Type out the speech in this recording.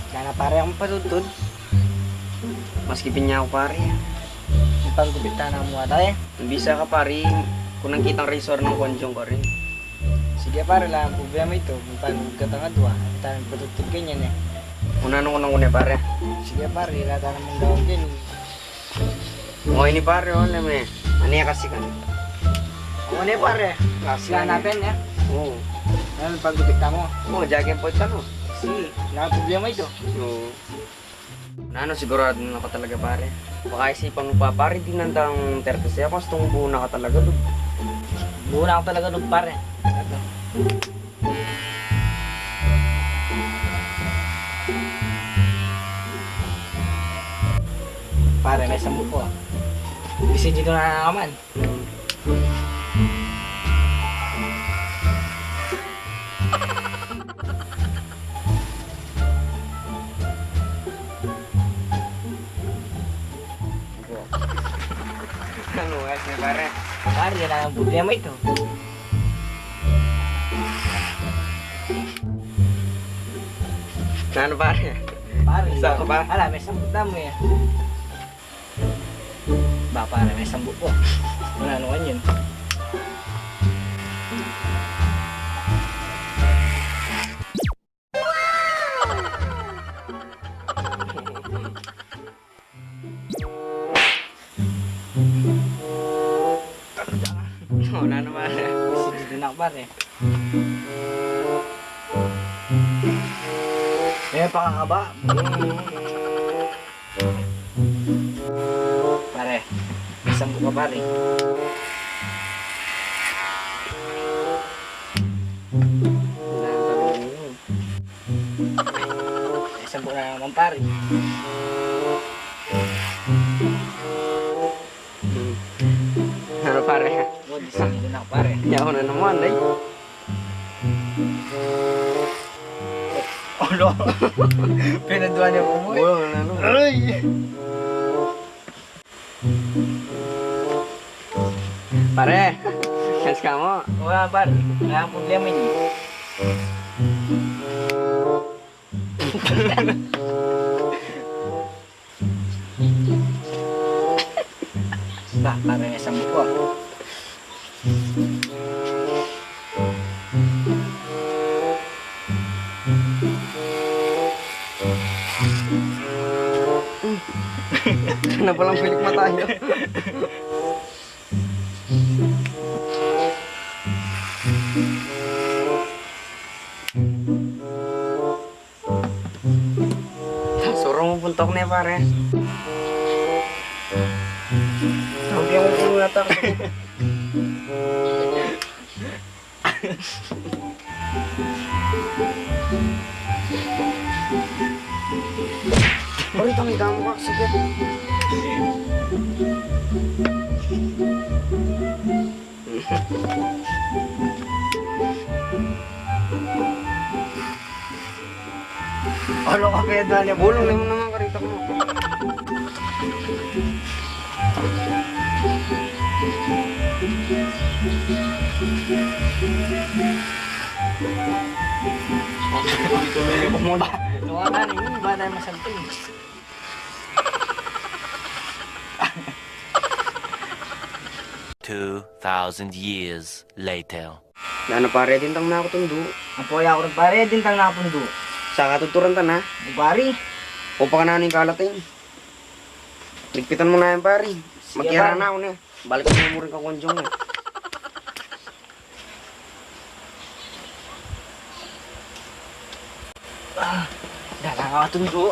Sana pare akong patutod. Maskipin niya ako pare. Yung paggubitan na mo tayo. Bisa ka pare. Kung nang kitang resort ng konjong ko rin. Sige pare lang, problema ito. Kung paano magkatanga dua, tanang patutod ganyan eh. Una nung unang una pare. Sige pare, lata naman daw ganyan. O ini pare, alam eh. Ano yan kasi kan? Ako na pare, sila natin ya. Oo. Ano paggubitan mo? Oo, jagin po ito no. Sige, wala problema ito. Oo. Ano, sigurado na ka talaga pare. Baka isipan mo pa pare, di nandang 30 siya. Kung buo na ka talaga doon. Muna ako talaga doon pare. Ito. Pare, may sambu ko. Bisa dito na nakaman. Ano, guys, may pare. Pare, yan ang problema ito. Ano pare? Pare, Isa ka ba? Ala, may sambu mo eh. Ba, pare, may sambu ko. Ano kan yun? Oo, na naman. Bisa dito na ako pare. May pakakaba. Pare, may sambu ka pare. May sambu na naman pare. Ano pare? O, bisa dito na ako pare. Yaw na naman, ay. Oh no! Pinaduan niya po mo eh. Oo, ano. Ay! Pare, chance ka mo. Wala pare, wala ang problema niya. Bah, pare may sambu ko. Ano palang pilik mata tayo? Surong mo puntok na pare. Sabi ako kung natak. Pare, tangida mo ka. Sige. Ano ka pinaduan niya? Bulong na mo naman karita mo. Tuloy ko muna. Tuwakan, hindi ba tayo masamting? 2,000 years later. Ano pare, dintang na ako tundo. Apoy ako rin pare, dintang napundo. Sa katuturan ta na. Pare, O pa ka na yung kalating. Ligpitan mo na yan pare. Sige, Magkira pare. na ako na. Balik mo rin ka konjong mo. dalang ako tundo.